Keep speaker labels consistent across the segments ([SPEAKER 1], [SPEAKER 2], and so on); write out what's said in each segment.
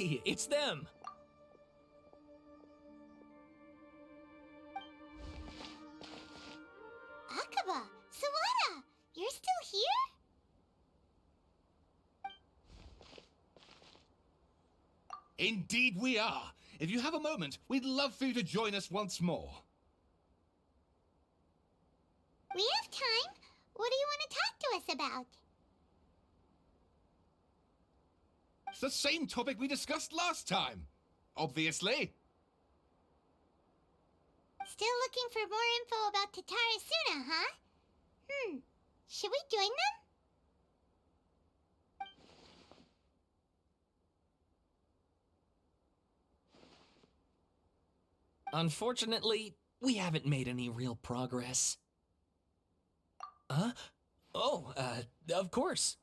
[SPEAKER 1] Hey, it's them!
[SPEAKER 2] Akaba, Sawada, you're still here?
[SPEAKER 3] Indeed we are. If you have a moment, we'd love for you to join us once more.
[SPEAKER 2] We have time. What do you want to talk to us about?
[SPEAKER 3] It's the same topic we discussed last time. Obviously.
[SPEAKER 2] Still looking for more info about Tatara Suna, huh? Should we join them?
[SPEAKER 1] Unfortunately, we haven't made any real progress. Huh? Oh, of course.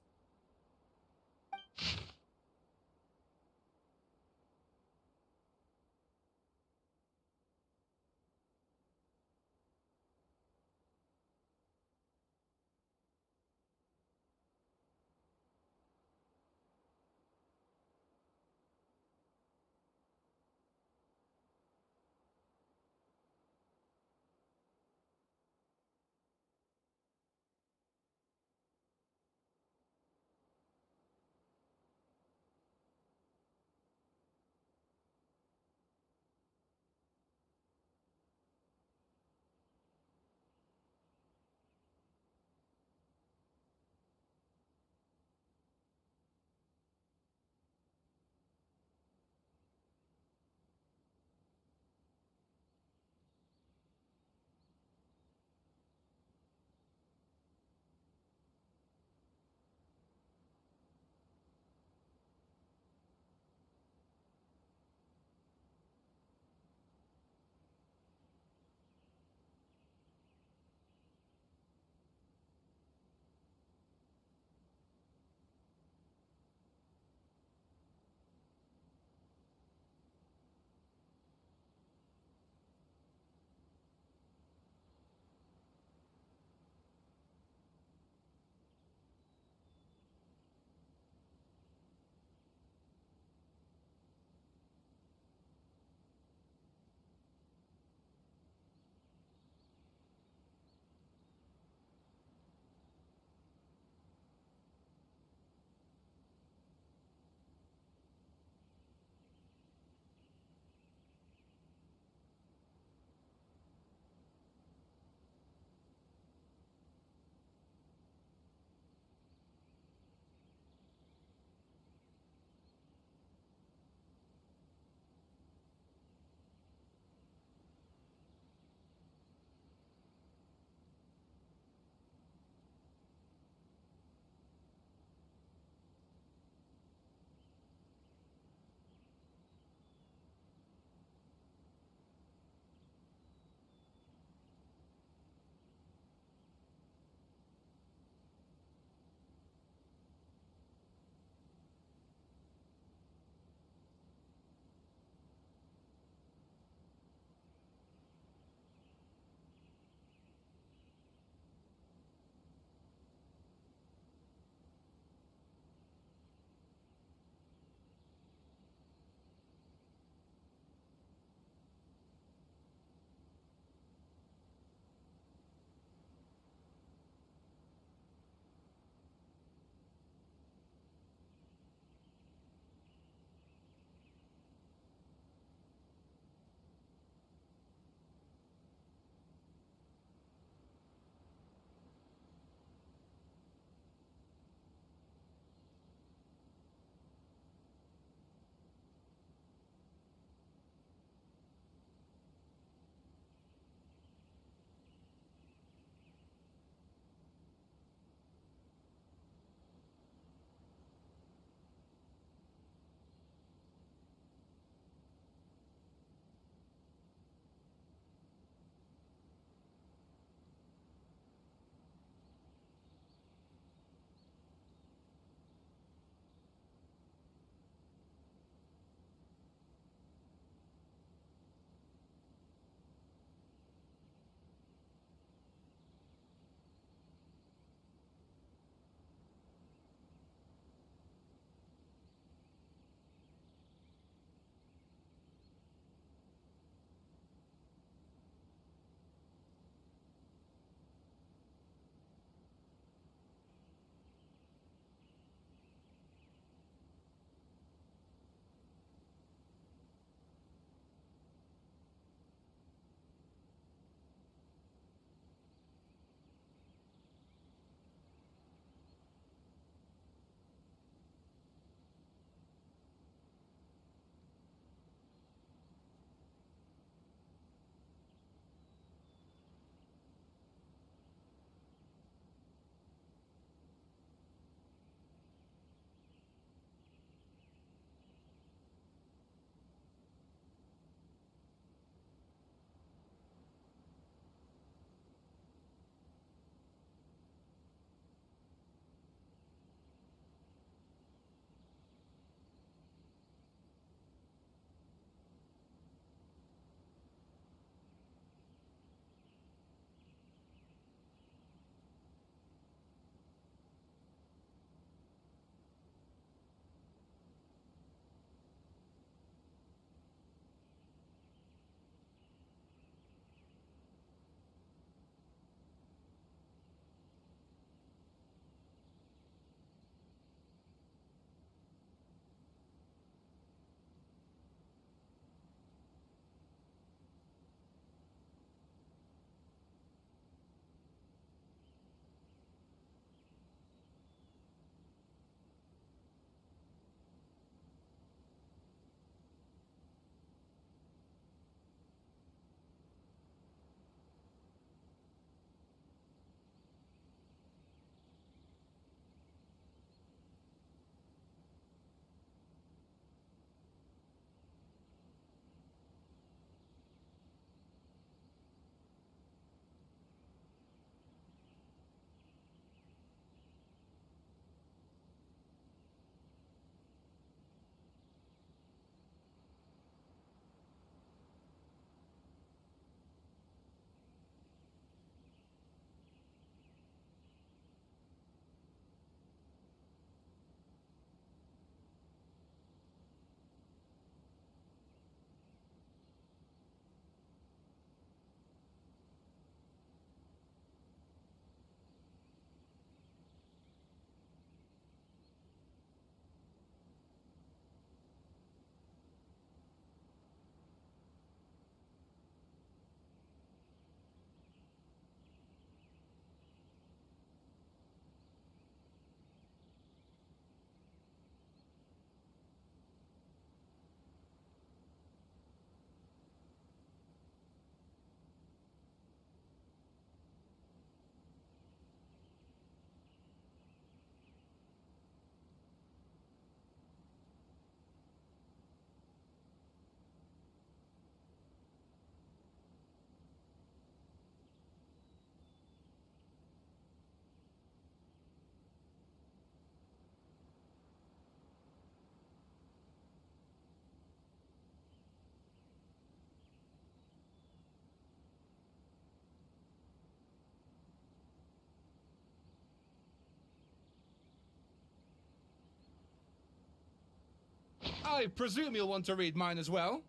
[SPEAKER 3] I presume you'll want to read mine as well.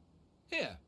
[SPEAKER 3] Here.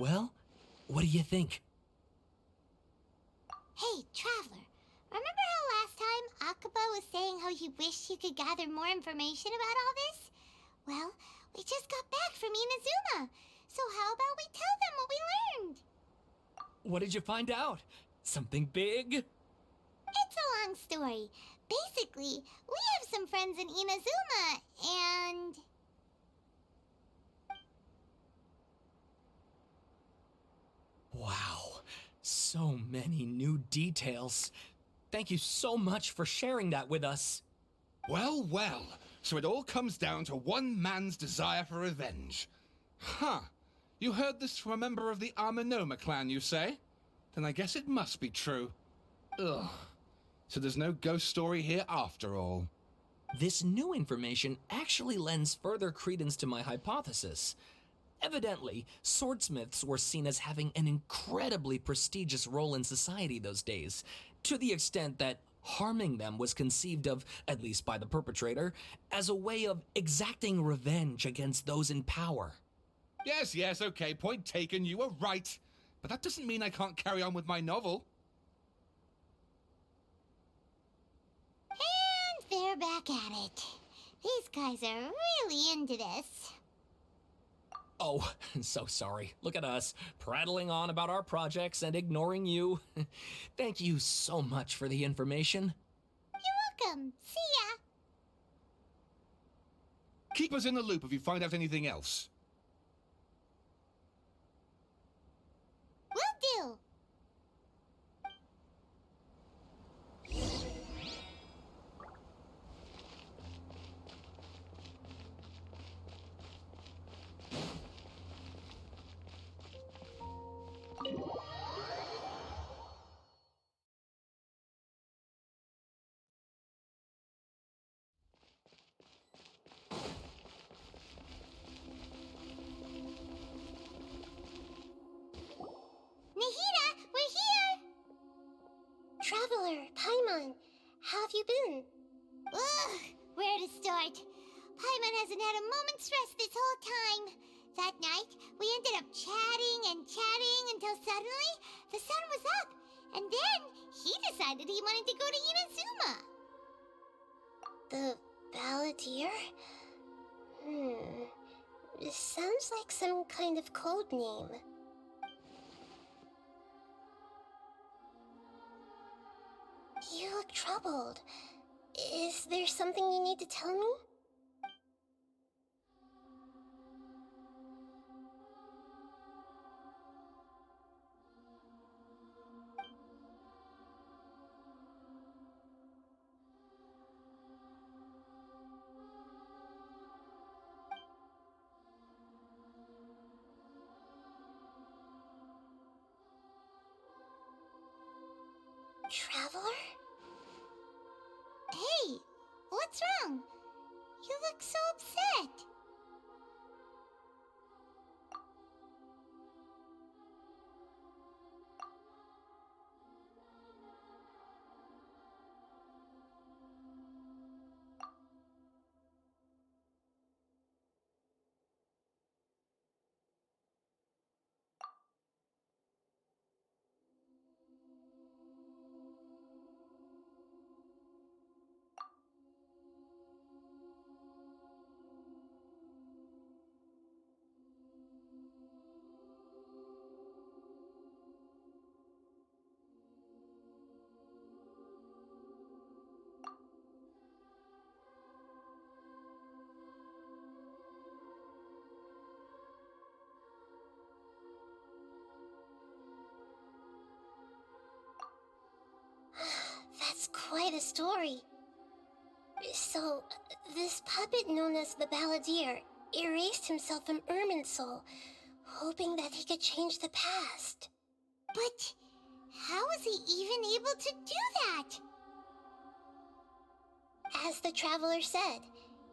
[SPEAKER 1] Well, what do you think?
[SPEAKER 2] Hey, Traveler. Remember how last time Akaba was saying how he wished he could gather more information about all this? Well, we just got back from Inazuma. So how about we tell them what we learned?
[SPEAKER 1] What did you find out? Something big?
[SPEAKER 2] It's a long story. Basically, we have some friends in Inazuma, and...
[SPEAKER 1] Wow, so many new details. Thank you so much for sharing that with us.
[SPEAKER 3] Well, well. So it all comes down to one man's desire for revenge. Huh. You heard this from a member of the Armanoma clan, you say? Then I guess it must be true. Ugh. So there's no ghost story here after all.
[SPEAKER 1] This new information actually lends further credence to my hypothesis. Evidently, swordsmiths were seen as having an incredibly prestigious role in society those days, to the extent that harming them was conceived of, at least by the perpetrator, as a way of exacting revenge against those in power.
[SPEAKER 3] Yes, okay, point taken, you were right. But that doesn't mean I can't carry on with my novel.
[SPEAKER 2] And they're back at it. These guys are really into this.
[SPEAKER 1] Oh, so sorry. Look at us, prattling on about our projects and ignoring you. Thank you so much for the information.
[SPEAKER 2] You're welcome. See ya.
[SPEAKER 3] Keep us in the loop if you find out anything else.
[SPEAKER 2] Will do. Nahida, we're here!
[SPEAKER 4] Traveler, Paimon, how have you been?
[SPEAKER 2] Ugh, where to start? Paimon hasn't had a moment's rest this whole time. That night, we ended up chatting and chatting until suddenly the sun was up. And then he decided he wanted to go to Inazuma.
[SPEAKER 4] The Balladeer? This sounds like some kind of code name. You look troubled. Is there something you need to tell me? Traveler?
[SPEAKER 2] Hey, what's wrong? You look so upset.
[SPEAKER 4] That's quite a story. So, this puppet known as the Balladeer erased himself from Irminsul, hoping that he could change the past.
[SPEAKER 2] But how was he even able to do that?
[SPEAKER 4] As the Traveler said,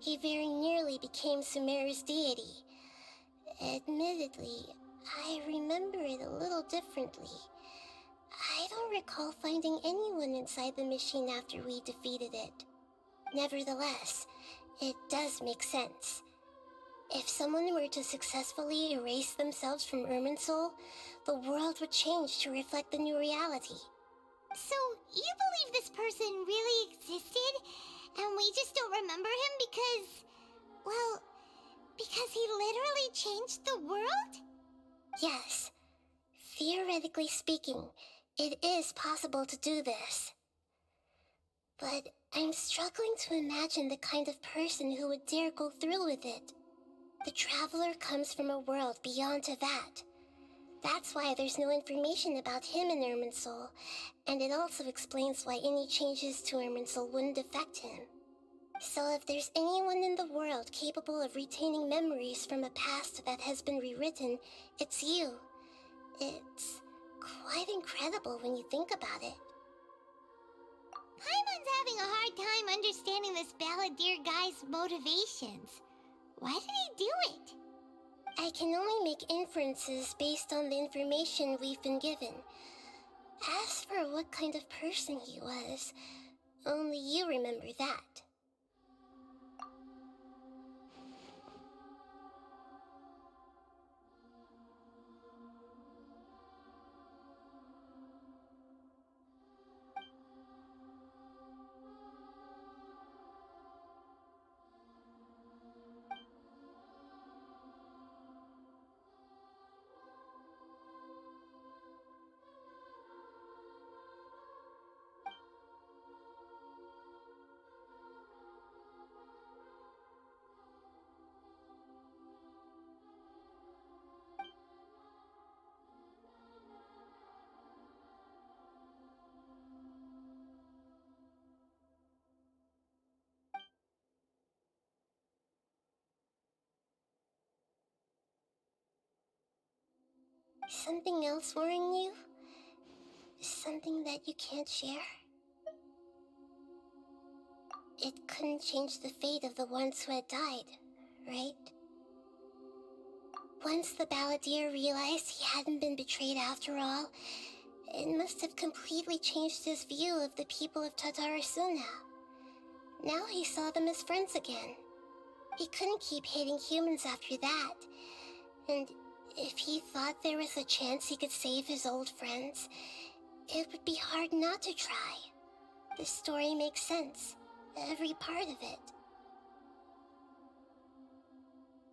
[SPEAKER 4] he very nearly became Sumeru's deity. Admittedly, I remember it a little differently. I don't recall finding anyone inside the machine after we defeated it. Nevertheless, it does make sense. If someone were to successfully erase themselves from Irminsul, the world would change to reflect the new reality.
[SPEAKER 2] So, you believe this person really existed, and we just don't remember him because... well, because he literally changed the world?
[SPEAKER 4] Yes. Theoretically speaking, it is possible to do this. But I'm struggling to imagine the kind of person who would dare go through with it. The Traveler comes from a world beyond Teyvat. That's why there's no information about him in Irminsul, and it also explains why any changes to Irminsul wouldn't affect him. So if there's anyone in the world capable of retaining memories from a past that has been rewritten, it's you. It's quite incredible when you think about it.
[SPEAKER 2] Paimon's having a hard time understanding this Balladeer guy's motivations. Why did he do it?
[SPEAKER 4] I can only make inferences based on the information we've been given. As for what kind of person he was, only you remember that. Something else worrying you? Something that you can't share? It couldn't change the fate of the ones who had died, right? Once the Balladeer realized he hadn't been betrayed after all, it must have completely changed his view of the people of Tatarasuna. Now he saw them as friends again. He couldn't keep hating humans after that, and if he thought there was a chance he could save his old friends, it would be hard not to try. The story makes sense, every part of it.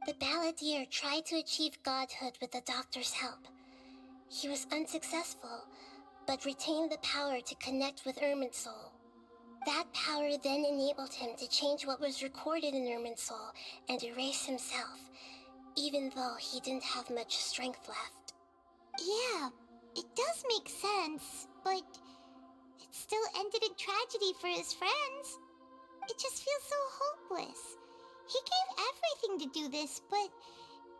[SPEAKER 4] The Balladeer tried to achieve godhood with the Doctor's help. He was unsuccessful, but retained the power to connect with Irminsul. That power then enabled him to change what was recorded in Irminsul and erase himself, even though he didn't have much strength left.
[SPEAKER 2] Yeah, it does make sense, but it still ended in tragedy for his friends. It just feels so hopeless. He gave everything to do this, but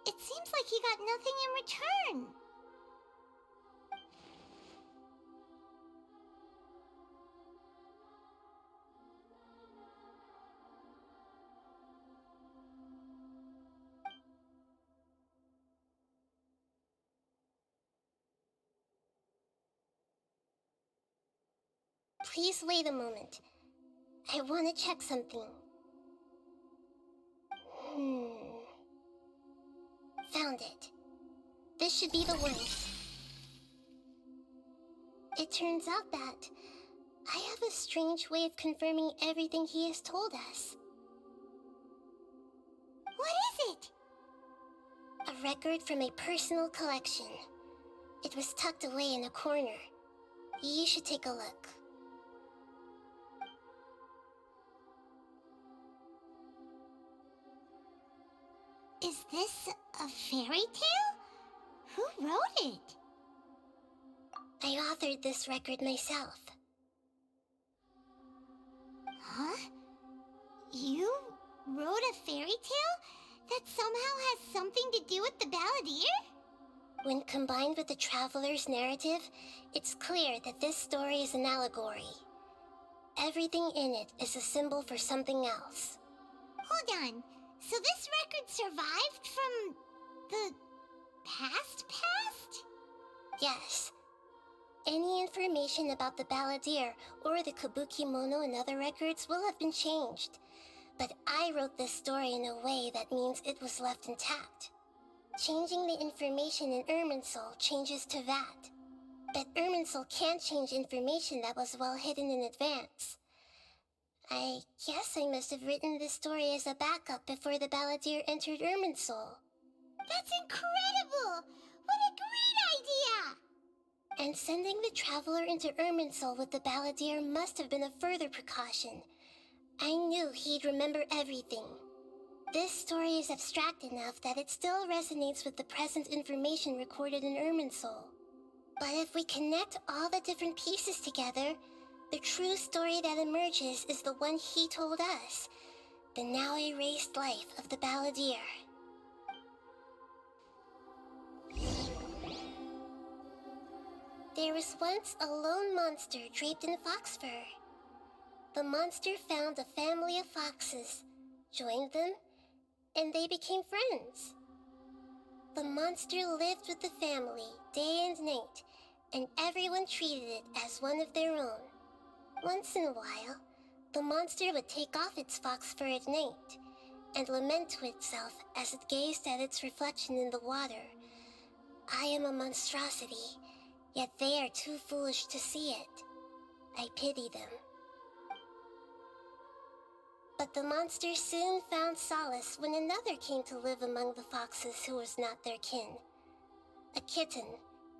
[SPEAKER 2] it seems like he got nothing in return.
[SPEAKER 4] Please wait a moment. I want to check something. Found it. This should be the one. It turns out that I have a strange way of confirming everything he has told us.
[SPEAKER 2] What is it?
[SPEAKER 4] A record from a personal collection. It was tucked away in a corner. You should take a look.
[SPEAKER 2] Is this a fairy tale? Who wrote it?
[SPEAKER 4] I authored this record myself.
[SPEAKER 2] Huh? You wrote a fairy tale that somehow has something to do with the Balladeer?
[SPEAKER 4] When combined with the Traveler's narrative, it's clear that this story is an allegory. Everything in it is a symbol for something else.
[SPEAKER 2] Hold on. So this record survived from the past?
[SPEAKER 4] Yes. Any information about the Balladeer or the Kabuki Mono and other records will have been changed. But I wrote this story in a way that means it was left intact. Changing the information in Irminsul changes to that. But Irminsul can't change information that was well hidden in advance. I guess I must have written this story as a backup before the Balladeer entered Irminsul.
[SPEAKER 2] That's incredible! What a great idea!
[SPEAKER 4] And sending the Traveler into Irminsul with the Balladeer must have been a further precaution. I knew he'd remember everything. This story is abstract enough that it still resonates with the present information recorded in Irminsul. But if we connect all the different pieces together, the true story that emerges is the one he told us, the now erased life of the Balladeer. There was once a lone monster draped in fox fur. The monster found a family of foxes, joined them, and they became friends. The monster lived with the family day and night, and everyone treated it as one of their own. Once in a while, the monster would take off its fox fur at night and lament to itself as it gazed at its reflection in the water. I am a monstrosity, yet they are too foolish to see it. I pity them. But the monster soon found solace when another came to live among the foxes who was not their kin. A kitten,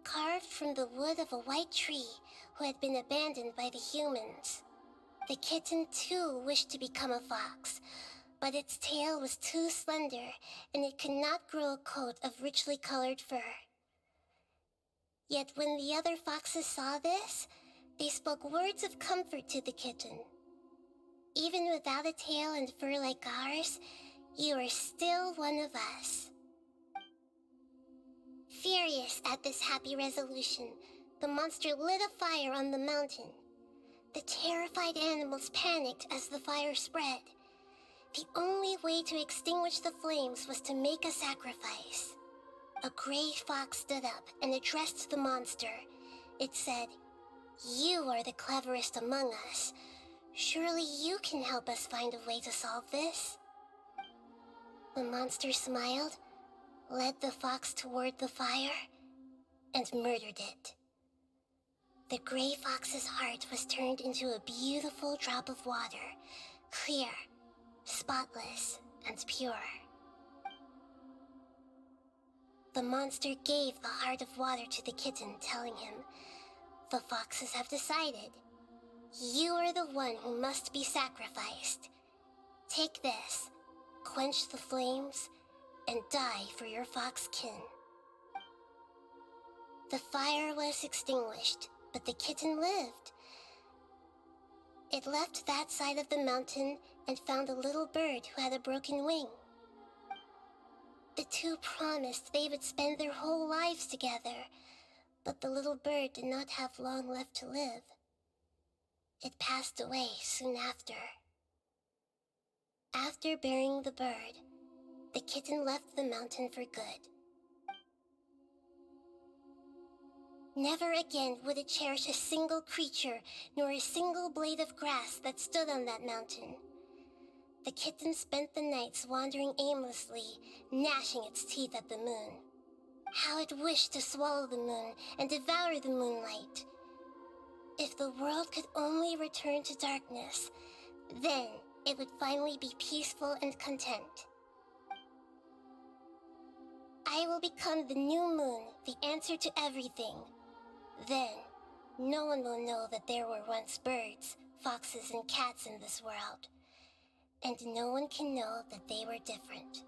[SPEAKER 4] carved from the wood of a white tree who had been abandoned by the humans. The kitten too wished to become a fox, but its tail was too slender and it could not grow a coat of richly colored fur. Yet when the other foxes saw this, they spoke words of comfort to the kitten. Even without a tail and fur like ours, you are still one of us. Furious at this happy resolution, the monster lit a fire on the mountain. The terrified animals panicked as the fire spread. The only way to extinguish the flames was to make a sacrifice. A gray fox stood up and addressed the monster. It said, "You are the cleverest among us. Surely you can help us find a way to solve this." The monster smiled, led the fox toward the fire, and murdered it. The gray fox's heart was turned into a beautiful drop of water, clear, spotless, and pure. The monster gave the heart of water to the kitten, telling him, "The foxes have decided. You are the one who must be sacrificed. Take this, quench the flames, and die for your fox kin." The fire was extinguished, but the kitten lived. It left that side of the mountain and found a little bird who had a broken wing. The two promised they would spend their whole lives together, but the little bird did not have long left to live. It passed away soon after. After burying the bird, the kitten left the mountain for good. Never again would it cherish a single creature, nor a single blade of grass that stood on that mountain. The kitten spent the nights wandering aimlessly, gnashing its teeth at the moon. How it wished to swallow the moon and devour the moonlight. If the world could only return to darkness, then it would finally be peaceful and content. I will become the new moon, the answer to everything. Then, no one will know that there were once birds, foxes, and cats in this world. And no one can know that they were different.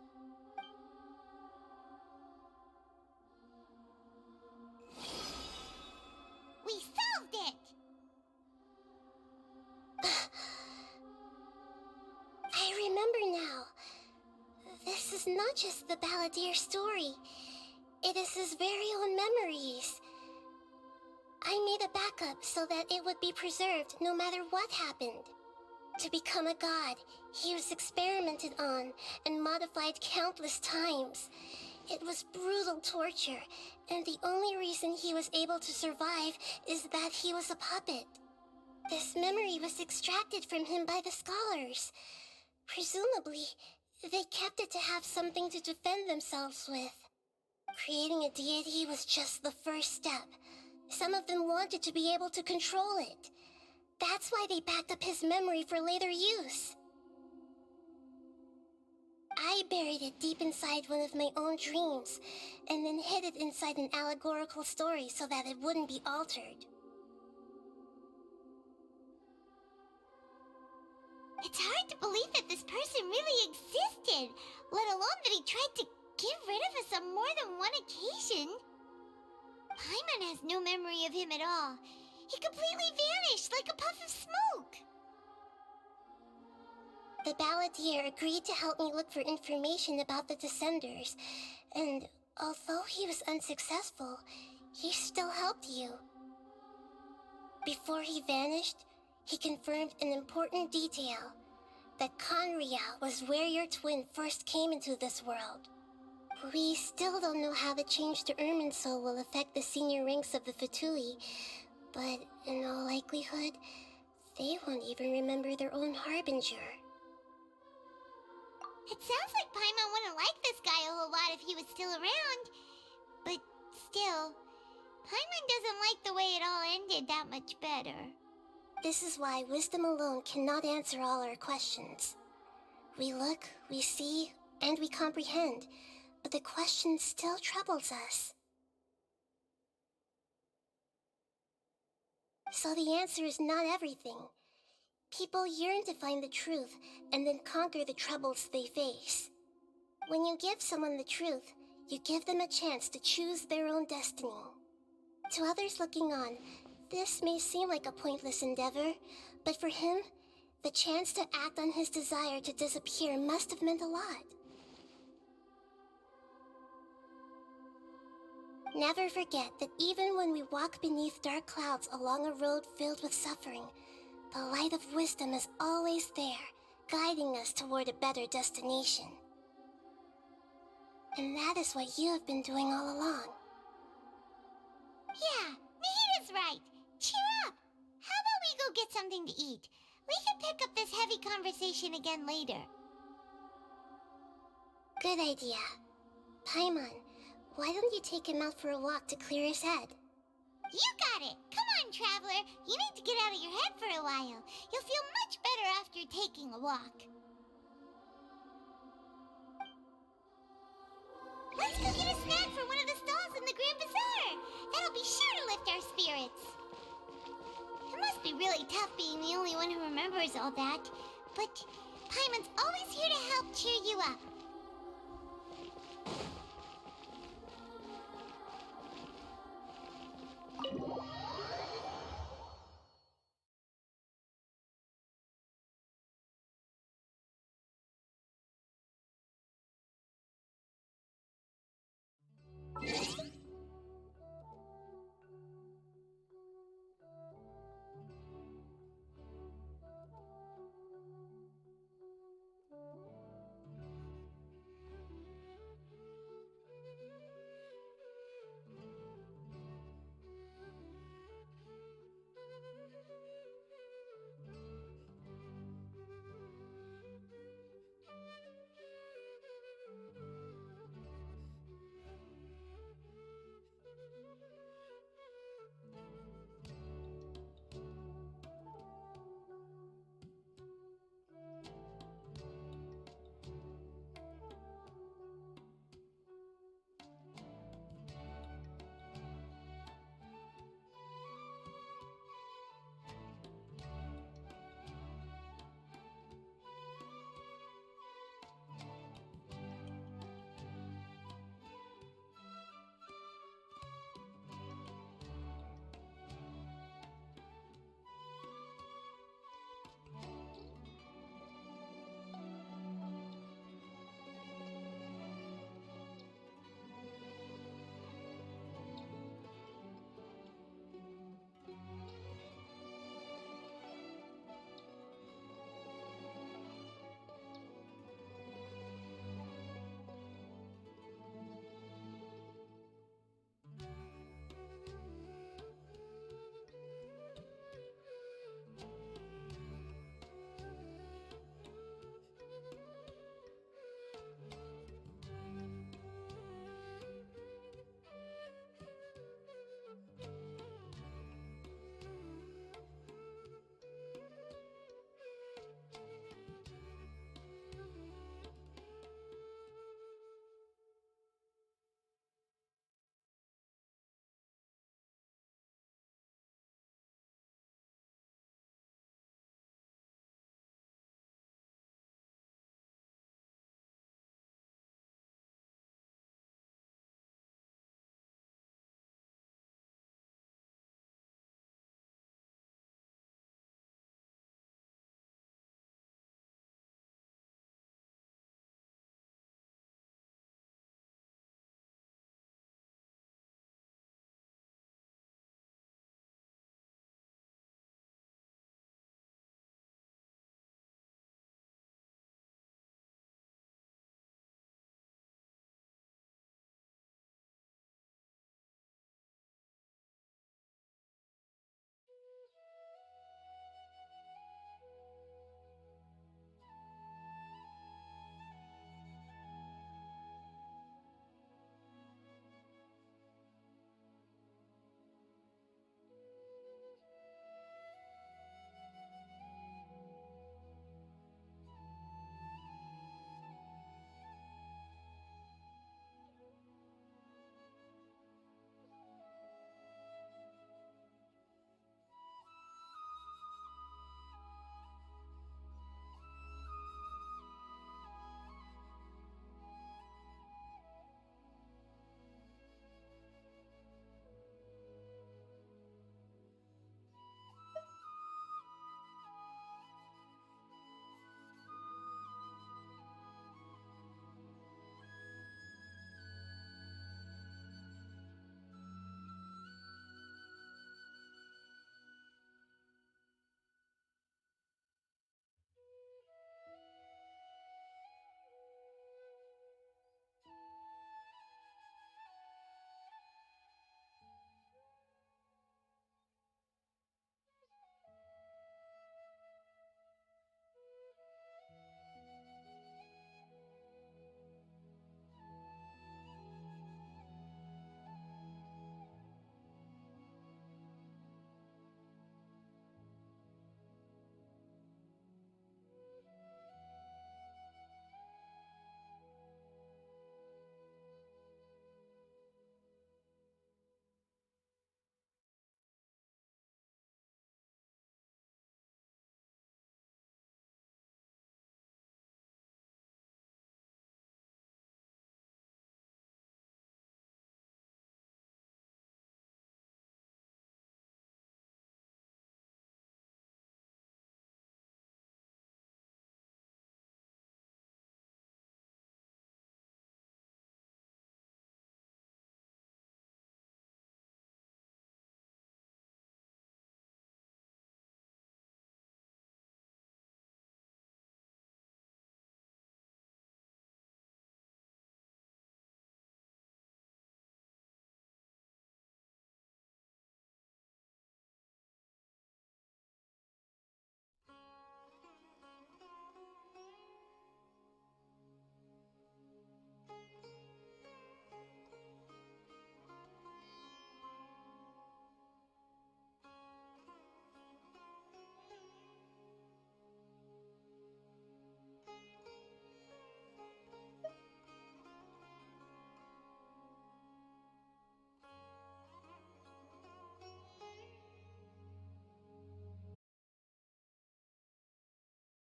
[SPEAKER 2] We solved it!
[SPEAKER 4] I remember now. This is not just the Balladeer story. It is his very own memories. I made a backup so that it would be preserved no matter what happened. To become a god, he was experimented on and modified countless times. It was brutal torture, and the only reason he was able to survive is that he was a puppet. This memory was extracted from him by the scholars. Presumably, they kept it to have something to defend themselves with. Creating a deity was just the first step. Some of them wanted to be able to control it. That's why they backed up his memory for later use. I buried it deep inside one of my own dreams, and then hid it inside an allegorical story so that it wouldn't be altered.
[SPEAKER 2] It's hard to believe that this person really existed, let alone that he tried to get rid of us on more than one occasion. Paimon has no memory of him at all. He completely vanished like a puff of smoke.
[SPEAKER 4] The Balladeer agreed to help me look for information about the Descenders, and although he was unsuccessful, he still helped you. Before he vanished, he confirmed an important detail, that Conria was where your twin first came into this world. We still don't know how the change to Irminsul will affect the senior ranks of the Fatui, but in all likelihood, they won't even remember their own Harbinger.
[SPEAKER 2] It sounds like Paimon wouldn't like this guy a whole lot if he was still around. But still, Paimon doesn't like the way it all ended that much better.
[SPEAKER 4] This is why wisdom alone cannot answer all our questions. We look, we see, and we comprehend, but the question still troubles us. So the answer is not everything. People yearn to find the truth and then conquer the troubles they face. When you give someone the truth, you give them a chance to choose their own destiny. To others looking on, this may seem like a pointless endeavor, but for him, the chance to act on his desire to disappear must have meant a lot. Never forget that even when we walk beneath dark clouds along a road filled with suffering, the light of wisdom is always there, guiding us toward a better destination. And that is what you have been doing all along.
[SPEAKER 2] Yeah, Nahida's right. Cheer up! How about we go get something to eat? We can pick up this heavy conversation again later.
[SPEAKER 4] Good idea. Paimon, why don't you take him out for a walk to clear his head?
[SPEAKER 2] You got it! Come on, Traveler! You need to get out of your head for a while. You'll feel much better after taking a walk. Let's go get a snack from one of the stalls in the Grand Bazaar! That'll be sure to lift our spirits! It must be really tough being the only one who remembers all that, but Paimon's always here to help cheer you up.